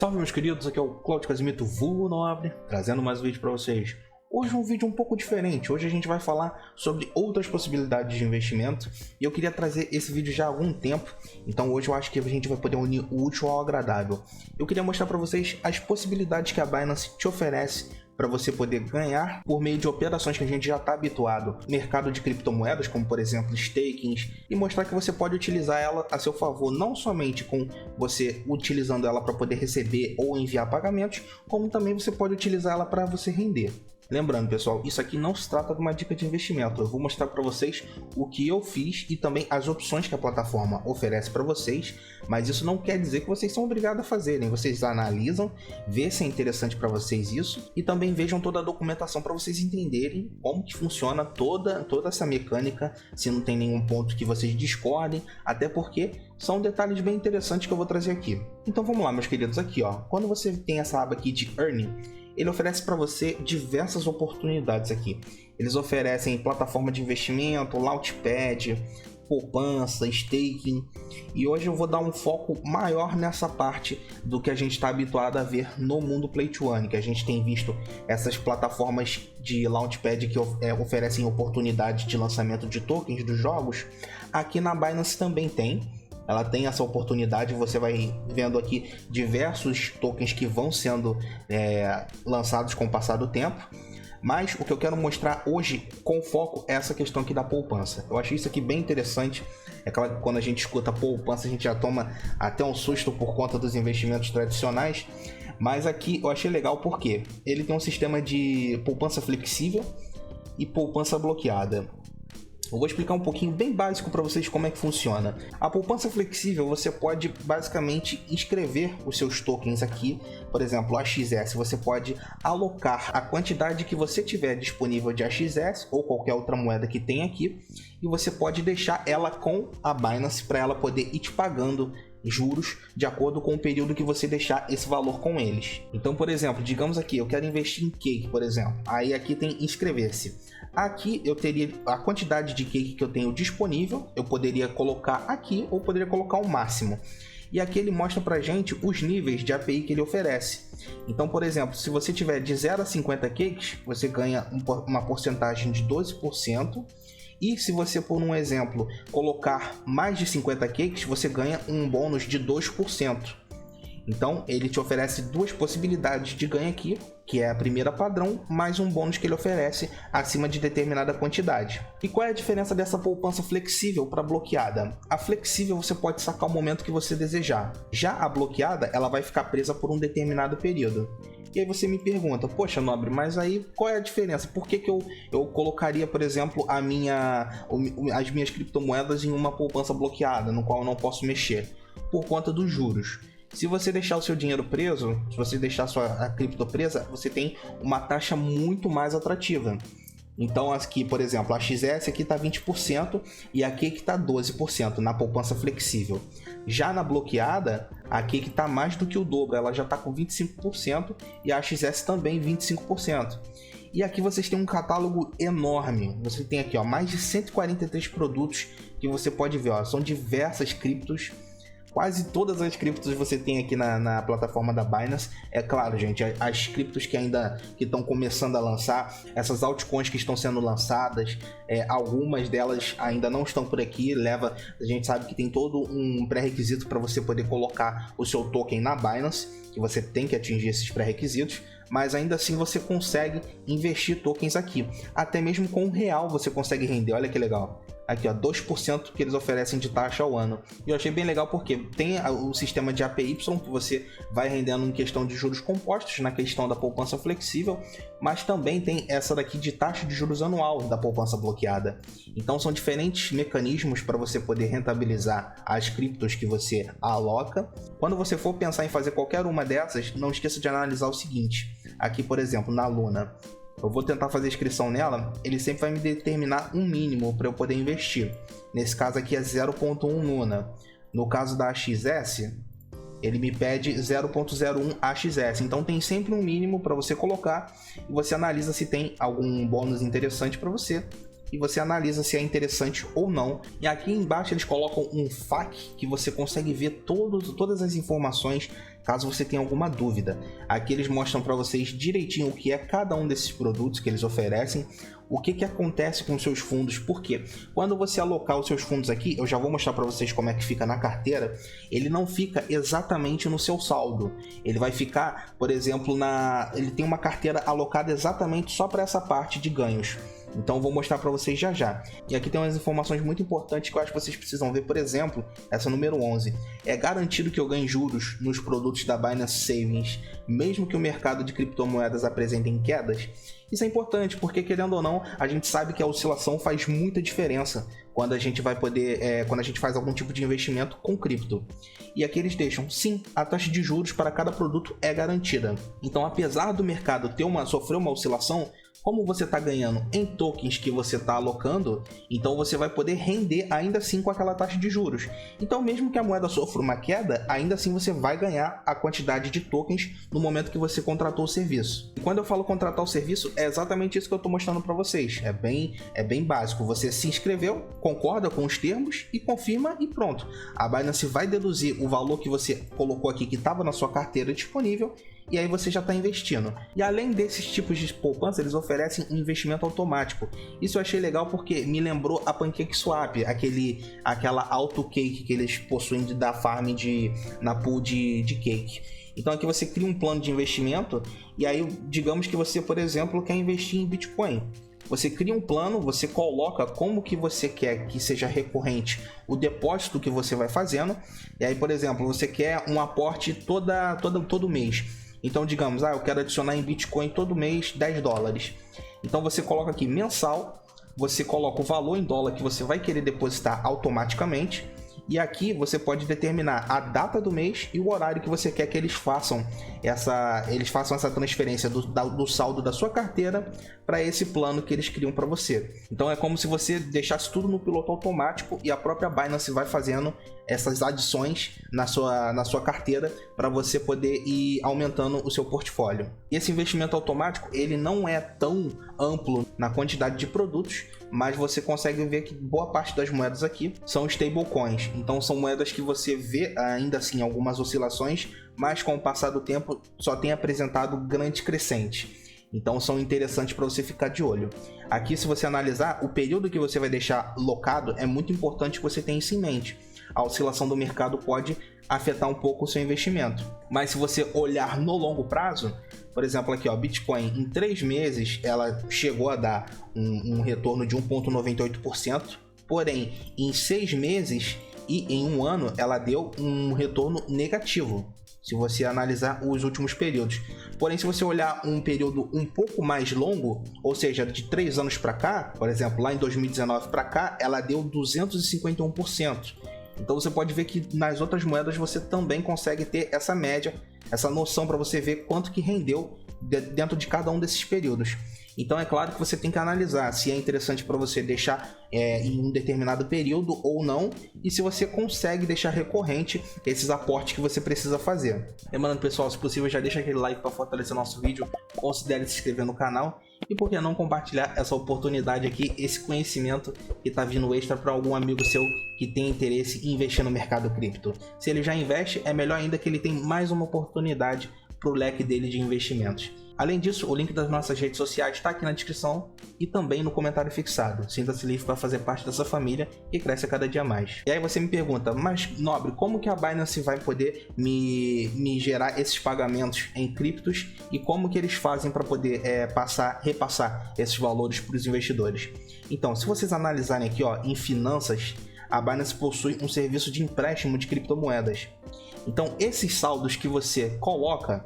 Salve meus queridos, aqui é o Claudio Casimito vulgo Nobre, trazendo mais um vídeo para vocês. Hoje um vídeo um pouco diferente, hoje a gente vai falar sobre outras possibilidades de investimento e eu queria trazer esse vídeo já há algum tempo, então hoje eu acho que a gente vai poder unir o útil ao agradável. Eu queria mostrar para vocês as possibilidades que a Binance te oferece para você poder ganhar por meio de operações que a gente já está habituado, mercado de criptomoedas, como por exemplo stakings, e mostrar que você pode utilizar ela a seu favor, não somente com você utilizando ela para poder receber ou enviar pagamentos, como também você pode utilizar ela para você render. Lembrando, pessoal, isso aqui não se trata de uma dica de investimento. Eu vou mostrar para vocês o que eu fiz e também as opções que a plataforma oferece para vocês, mas isso não quer dizer que vocês são obrigados a fazerem. Vocês analisam, vê se é interessante para vocês isso e também vejam toda a documentação para vocês entenderem como que funciona toda essa mecânica, se não tem nenhum ponto que vocês discordem, até porque são detalhes bem interessantes que eu vou trazer aqui. Então vamos lá, meus queridos, aqui ó, quando você tem essa aba aqui de Earning, ele oferece para você diversas oportunidades aqui. Eles oferecem plataforma de investimento, Launchpad, poupança, staking. E hoje eu vou dar um foco maior nessa parte do que a gente está habituado a ver no mundo Play to Earn, que a gente tem visto essas plataformas de Launchpad que oferecem oportunidades de lançamento de tokens dos jogos. Aqui na Binance também tem. Ela tem essa oportunidade, você vai vendo aqui diversos tokens que vão sendo lançados com o passar do tempo. Mas o que eu quero mostrar hoje com foco é essa questão aqui da poupança. Eu achei isso aqui bem interessante. É claro que quando a gente escuta poupança a gente já toma até um susto por conta dos investimentos tradicionais. Mas aqui eu achei legal porque ele tem um sistema de poupança flexível e poupança bloqueada. Eu vou explicar um pouquinho bem básico para vocês como é que funciona. A poupança flexível, você pode basicamente inscrever os seus tokens aqui. Por exemplo, a AXS, você pode alocar a quantidade que você tiver disponível de AXS ou qualquer outra moeda que tem aqui, e você pode deixar ela com a Binance para ela poder ir te pagando juros de acordo com o período que você deixar esse valor com eles. Então, por exemplo, digamos aqui, eu quero investir em cake, por exemplo. Aí aqui tem inscrever-se. Aqui eu teria a quantidade de cake que eu tenho disponível, eu poderia colocar aqui ou poderia colocar o máximo. E aqui ele mostra pra gente os níveis de API que ele oferece. Então, por exemplo, se você tiver de 0 a 50 cakes, você ganha uma porcentagem de 12%. E se você, por um exemplo, colocar mais de 50 cakes, você ganha um bônus de 2%. Então, ele te oferece duas possibilidades de ganho aqui, que é a primeira padrão, mais um bônus que ele oferece acima de determinada quantidade. E qual é a diferença dessa poupança flexível para bloqueada? A flexível você pode sacar o momento que você desejar. Já a bloqueada, ela vai ficar presa por um determinado período. E aí você me pergunta, poxa Nobre, mas aí qual é a diferença? Por que eu colocaria, por exemplo, as minhas criptomoedas em uma poupança bloqueada, no qual eu não posso mexer? Por conta dos juros. Se você deixar o seu dinheiro preso, se você deixar a cripto presa, você tem uma taxa muito mais atrativa. Então aqui, por exemplo, a XS aqui está 20% e a Cake está 12% na poupança flexível. Já na bloqueada, a Cake está mais do que o dobro, ela já está com 25% e a XS também 25%. E aqui vocês têm um catálogo enorme. Você tem aqui ó, mais de 143 produtos que você pode ver. Ó, são diversas criptos. Quase todas as criptos você tem aqui na plataforma da Binance. É claro, gente, as criptos que estão começando a lançar, essas altcoins que estão sendo lançadas, algumas delas ainda não estão por aqui. A gente sabe que tem todo um pré-requisito para você poder colocar o seu token na Binance, que você tem que atingir esses pré-requisitos, mas ainda assim você consegue investir tokens aqui. Até mesmo com o real você consegue render, olha que legal. Aqui ó, 2% que eles oferecem de taxa ao ano. E eu achei bem legal porque tem o sistema de APY que você vai rendendo em questão de juros compostos, na questão da poupança flexível, mas também tem essa daqui de taxa de juros anual da poupança bloqueada. Então são diferentes mecanismos para você poder rentabilizar as criptos que você aloca. Quando você for pensar em fazer qualquer uma dessas, não esqueça de analisar o seguinte. Aqui, por exemplo, na Luna, eu vou tentar fazer inscrição nela, ele sempre vai me determinar um mínimo para eu poder investir. Nesse caso aqui é 0.1 Luna. No caso da AXS, ele me pede 0.01 AXS. Então tem sempre um mínimo para você colocar e você analisa se tem algum bônus interessante para você. e você analisa se é interessante ou não. E aqui embaixo eles colocam um FAQ que você consegue ver todas as informações caso você tenha alguma dúvida. Aqui eles mostram para vocês direitinho o que é cada um desses produtos que eles oferecem, o que acontece com os seus fundos, porque quando você alocar os seus fundos aqui, eu já vou mostrar para vocês como é que fica na carteira, ele não fica exatamente no seu saldo, ele vai ficar, por exemplo, ele tem uma carteira alocada exatamente só para essa parte de ganhos. Então eu vou mostrar para vocês já já. E aqui tem umas informações muito importantes que eu acho que vocês precisam ver. Por exemplo, essa número 11. É garantido que eu ganhe juros nos produtos da Binance Savings, mesmo que o mercado de criptomoedas apresente quedas? Isso é importante porque, querendo ou não, a gente sabe que a oscilação faz muita diferença quando a gente vai poder, quando a gente faz algum tipo de investimento com cripto. E aqui eles deixam, sim, a taxa de juros para cada produto é garantida. Então, apesar do mercado sofrer uma oscilação, como você está ganhando em tokens que você está alocando, então você vai poder render ainda assim com aquela taxa de juros. Então, mesmo que a moeda sofra uma queda, ainda assim você vai ganhar a quantidade de tokens no momento que você contratou o serviço. E quando eu falo contratar o serviço, é exatamente isso que eu estou mostrando para vocês. É bem básico. Você se inscreveu, concorda com os termos e confirma e pronto. A Binance vai deduzir o valor que você colocou aqui que estava na sua carteira disponível, e aí você já está investindo. E além desses tipos de poupança, eles oferecem um investimento automático. Isso eu achei legal porque me lembrou a PancakeSwap, aquela auto cake que eles possuem da farm na pool de cake. Então aqui você cria um plano de investimento e aí digamos que você, por exemplo, quer investir em Bitcoin. Você cria um plano, você coloca como que você quer que seja recorrente o depósito que você vai fazendo. E aí, por exemplo, você quer um aporte todo mês. Então, digamos, eu quero adicionar em Bitcoin todo mês $10. Então, você coloca aqui mensal, você coloca o valor em dólar que você vai querer depositar automaticamente. E aqui você pode determinar a data do mês e o horário que você quer que eles façam essa transferência do saldo da sua carteira para esse plano que eles criam para você. Então é como se você deixasse tudo no piloto automático e a própria Binance vai fazendo essas adições na sua carteira para você poder ir aumentando o seu portfólio. E esse investimento automático ele não é tão amplo na quantidade de produtos, mas você consegue ver que boa parte das moedas aqui são stablecoins. Então são moedas que você vê ainda assim algumas oscilações, mas com o passar do tempo só tem apresentado grande crescente. Então são interessantes para você ficar de olho. Aqui, se você analisar, o período que você vai deixar locado é muito importante que você tenha isso em mente. A oscilação do mercado pode afetar um pouco o seu investimento. Mas se você olhar no longo prazo, por exemplo aqui, Bitcoin em 3 meses ela chegou a dar um retorno de 1,98%, porém em 6 meses e em 1 ano ela deu um retorno negativo, se você analisar os últimos períodos. Porém, se você olhar um período um pouco mais longo, ou seja, de 3 anos para cá, por exemplo, lá em 2019 para cá, ela deu 251%. Então você pode ver que nas outras moedas você também consegue ter essa média, essa noção para você ver quanto que rendeu dentro de cada um desses períodos. Então é claro que você tem que analisar se é interessante para você deixar em um determinado período ou não, e se você consegue deixar recorrente esses aportes que você precisa fazer. Lembrando, pessoal, se possível já deixa aquele like para fortalecer nosso vídeo, considere se inscrever no canal e por que não compartilhar essa oportunidade aqui, esse conhecimento que está vindo extra para algum amigo seu que tem interesse em investir no mercado cripto. Se ele já investe, é melhor ainda que ele tem mais uma oportunidade para o leque dele de investimentos. Além disso, o link das nossas redes sociais está aqui na descrição e também no comentário fixado. Sinta-se livre para fazer parte dessa família que cresce a cada dia mais. E aí você me pergunta, mas Nobre, como que a Binance vai poder me gerar esses pagamentos em criptos e como que eles fazem para poder repassar esses valores para os investidores? Então, se vocês analisarem aqui em finanças, a Binance possui um serviço de empréstimo de criptomoedas. Então, esses saldos que você coloca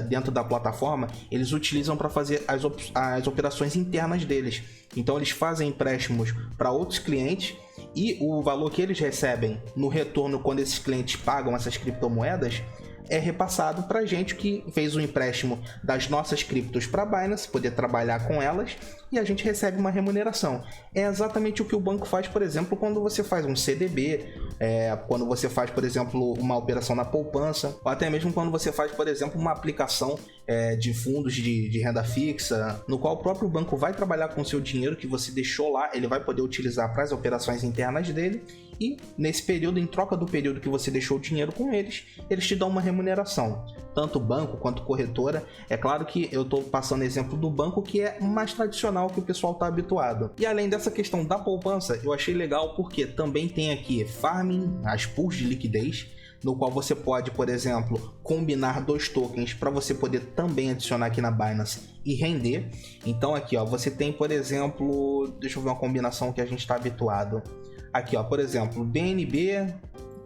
dentro da plataforma, eles utilizam para fazer as operações internas deles. Então eles fazem empréstimos para outros clientes e o valor que eles recebem no retorno quando esses clientes pagam essas criptomoedas é repassado para a gente que fez o empréstimo das nossas criptos para a Binance, poder trabalhar com elas, e a gente recebe uma remuneração. É exatamente o que o banco faz, por exemplo, quando você faz um CDB, quando você faz, por exemplo, uma operação na poupança, ou até mesmo quando você faz, por exemplo, uma aplicação de fundos de renda fixa, no qual o próprio banco vai trabalhar com o seu dinheiro que você deixou lá, ele vai poder utilizar para as operações internas dele, e nesse período, em troca do período que você deixou o dinheiro com eles te dão uma remuneração, tanto banco quanto corretora. É claro que eu estou passando exemplo do banco, que é mais tradicional, que o pessoal está habituado. E além dessa questão da poupança, eu achei legal porque também tem aqui farming, as pools de liquidez, no qual você pode, por exemplo, combinar 2 tokens para você poder também adicionar aqui na Binance e render. Então aqui, ó, você tem, por exemplo, deixa eu ver uma combinação que a gente está habituado. Aqui, ó, por exemplo, BNB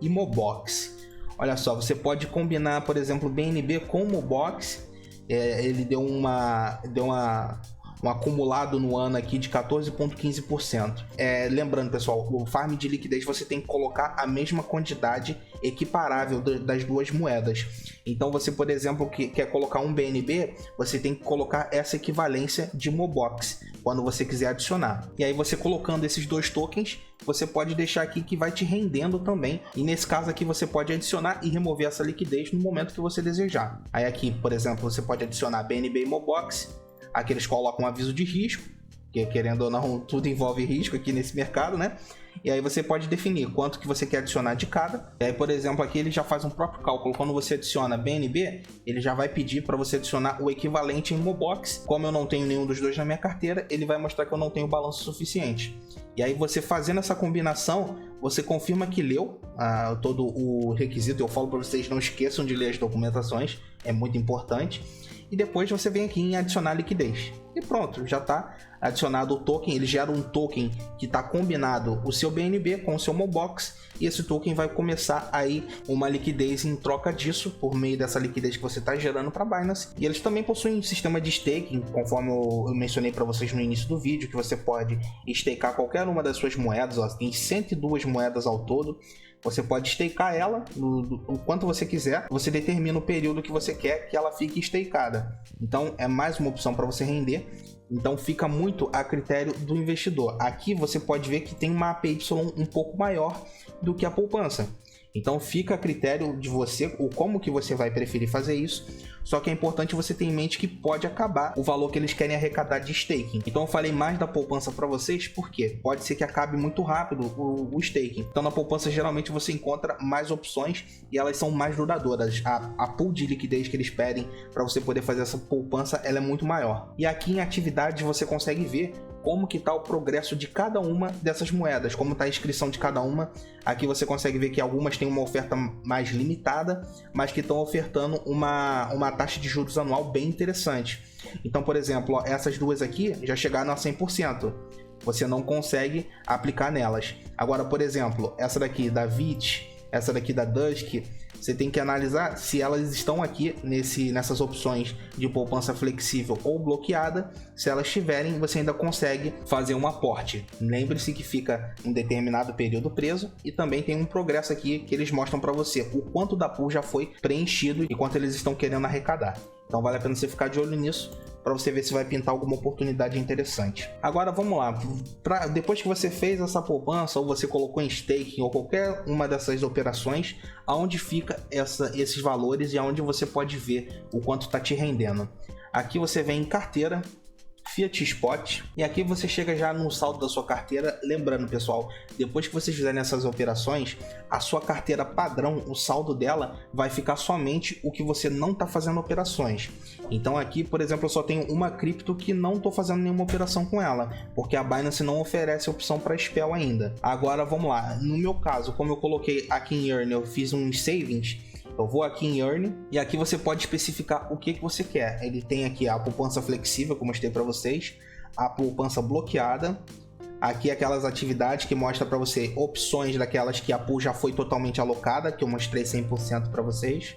e Mobox. Olha só, você pode combinar, por exemplo, BNB com Mobox. Ele deu um acumulado no ano aqui de 14,15%. Lembrando, pessoal, o farm de liquidez você tem que colocar a mesma quantidade equiparável das duas moedas. Então você, por exemplo, que quer colocar um BNB, você tem que colocar essa equivalência de Mobox quando você quiser adicionar. E aí você colocando esses 2 tokens, você pode deixar aqui que vai te rendendo também. E nesse caso aqui você pode adicionar e remover essa liquidez no momento que você desejar. Aí aqui, por exemplo, você pode adicionar BNB e Mobox. Aqui eles colocam um aviso de risco, que querendo ou não, tudo envolve risco aqui nesse mercado, né? E aí você pode definir quanto que você quer adicionar de cada. E aí, por exemplo, aqui ele já faz um próprio cálculo. Quando você adiciona BNB, ele já vai pedir para você adicionar o equivalente em Mobox. Como eu não tenho nenhum dos dois na minha carteira, ele vai mostrar que eu não tenho balanço suficiente. E aí você fazendo essa combinação, você confirma que leu todo o requisito. Eu falo para vocês, não esqueçam de ler as documentações, é muito importante. E depois você vem aqui em adicionar liquidez. E pronto, já está adicionado o token. Ele gera um token que está combinado o seu BNB com o seu Mobox. E esse token vai começar aí uma liquidez em troca disso, por meio dessa liquidez que você está gerando para a Binance. E eles também possuem um sistema de staking, conforme eu mencionei para vocês no início do vídeo, que você pode stakear qualquer uma das suas moedas. Ó, tem 102 moedas ao todo. Você pode stakear ela o quanto você quiser. Você determina o período que você quer que ela fique stakeada. Então é mais uma opção para você render. Então fica muito a critério do investidor. Aqui você pode ver que tem uma APY um pouco maior do que a poupança. Então fica a critério de você, o como que você vai preferir fazer isso. Só que é importante você ter em mente que pode acabar o valor que eles querem arrecadar de staking. Então eu falei mais da poupança para vocês porque pode ser que acabe muito rápido o staking. Então na poupança geralmente você encontra mais opções e elas são mais duradouras. A pool de liquidez que eles pedem para você poder fazer essa poupança, ela é muito maior. E aqui em atividades você consegue ver como que está o progresso de cada uma dessas moedas, como está a inscrição de cada uma. Aqui você consegue ver que algumas têm uma oferta mais limitada, mas que estão ofertando uma taxa de juros anual bem interessante. Então, por exemplo, ó, essas duas aqui já chegaram a 100%. Você não consegue aplicar nelas. Agora, por exemplo, essa daqui da VIT, essa daqui da Dusk, você tem que analisar se elas estão aqui nessas opções de poupança flexível ou bloqueada. Se elas estiverem, você ainda consegue fazer um aporte. Lembre-se que fica um determinado período preso e também tem um progresso aqui que eles mostram para você o quanto da pool já foi preenchido e quanto eles estão querendo arrecadar. Então vale a pena você ficar de olho nisso para você ver se vai pintar alguma oportunidade interessante. Agora vamos lá, depois que você fez essa poupança ou você colocou em staking ou qualquer uma dessas operações, aonde fica esses valores e aonde você pode ver o quanto está te rendendo. Aqui você vem em carteira, Fiat Spot, e aqui você chega já no saldo da sua carteira. Lembrando, pessoal, depois que vocês fizerem essas operações, a sua carteira padrão, o saldo dela vai ficar somente o que você não está fazendo operações. Então aqui, por exemplo, eu só tenho uma cripto que não estou fazendo nenhuma operação com ela, porque a Binance não oferece opção para spell ainda. Agora vamos lá, no meu caso, como eu coloquei aqui em Earn, eu fiz uns savings. Eu vou aqui em Earn e aqui você pode especificar o que você quer. Ele tem aqui a poupança flexível, que eu mostrei para vocês, a poupança bloqueada, aqui aquelas atividades que mostra para você opções daquelas que a pool já foi totalmente alocada, que eu mostrei 100% para vocês,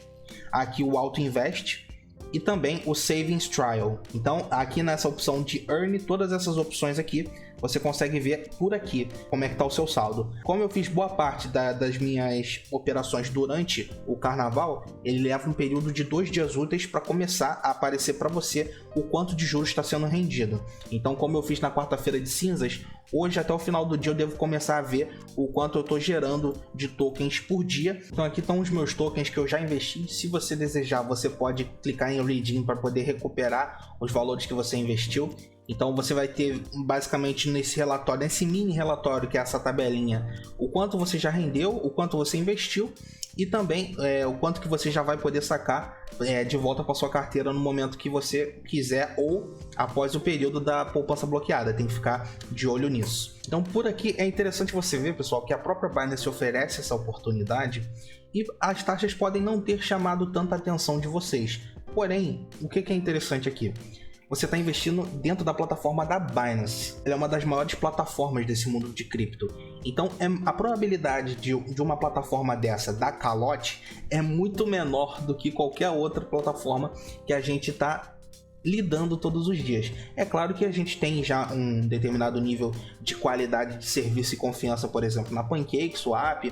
aqui o Auto Invest e também o Savings Trial. Então aqui nessa opção de Earn, todas essas opções aqui você consegue ver por aqui como é que tá o seu saldo. Como eu fiz boa parte das minhas operações durante o carnaval, ele leva um período de 2 dias úteis para começar a aparecer para você o quanto de juros está sendo rendido. Então, como eu fiz na quarta-feira de cinzas, hoje até o final do dia eu devo começar a ver o quanto eu estou gerando de tokens por dia. Então aqui estão os meus tokens que eu já investi. Se você desejar, você pode clicar em Redeem para poder recuperar os valores que você investiu. Então você vai ter basicamente nesse relatório, nesse mini relatório que é essa tabelinha, o quanto você já rendeu, o quanto você investiu e também o quanto que você já vai poder sacar de volta para sua carteira no momento que você quiser ou após o período da poupança bloqueada. Tem que ficar de olho nisso. Então por aqui é interessante você ver, pessoal, que a própria Binance oferece essa oportunidade e as taxas podem não ter chamado tanta atenção de vocês. Porém, o que é interessante aqui? Você está investindo dentro da plataforma da Binance. Ela é uma das maiores plataformas desse mundo de cripto. Então, a probabilidade de uma plataforma dessa dar calote é muito menor do que qualquer outra plataforma que a gente está lidando todos os dias. É claro que a gente tem já um determinado nível de qualidade de serviço e confiança, por exemplo, na Pancake, Swap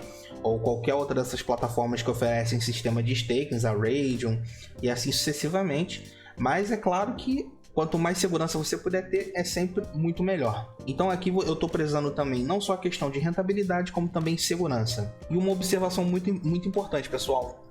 ou qualquer outra dessas plataformas que oferecem sistema de stakings, a Raydium e assim sucessivamente. Mas é claro que quanto mais segurança você puder ter, é sempre muito melhor. Então aqui eu estou prezando também não só a questão de rentabilidade, como também segurança. E uma observação muito importante, pessoal.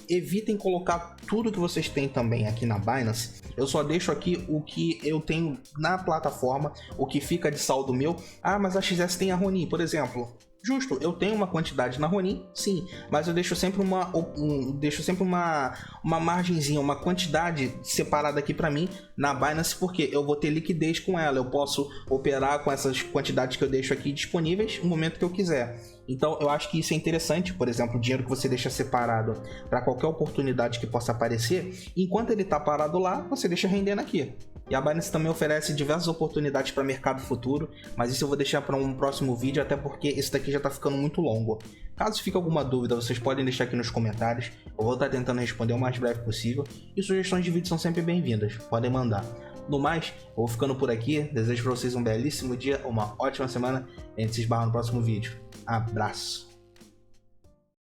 Evitem colocar tudo que vocês têm também aqui na Binance. Eu só deixo aqui o que eu tenho na plataforma, o que fica de saldo meu. Ah, mas a XS tem a Ronin, por exemplo. Justo, eu tenho uma quantidade na Ronin, sim, mas eu deixo sempre uma margenzinha, uma quantidade separada aqui para mim na Binance, porque eu vou ter liquidez com ela, eu posso operar com essas quantidades que eu deixo aqui disponíveis no momento que eu quiser. Então eu acho que isso é interessante, por exemplo, o dinheiro que você deixa separado para qualquer oportunidade que possa aparecer, enquanto ele está parado lá, você deixa rendendo aqui. E a Binance também oferece diversas oportunidades para mercado futuro, mas isso eu vou deixar para um próximo vídeo, até porque esse daqui já está ficando muito longo. Caso fique alguma dúvida, vocês podem deixar aqui nos comentários, eu vou estar tentando responder o mais breve possível, e sugestões de vídeo são sempre bem-vindas, podem mandar. No mais, eu vou ficando por aqui, desejo para vocês um belíssimo dia, uma ótima semana, e a gente se esbarra no próximo vídeo. Abraço!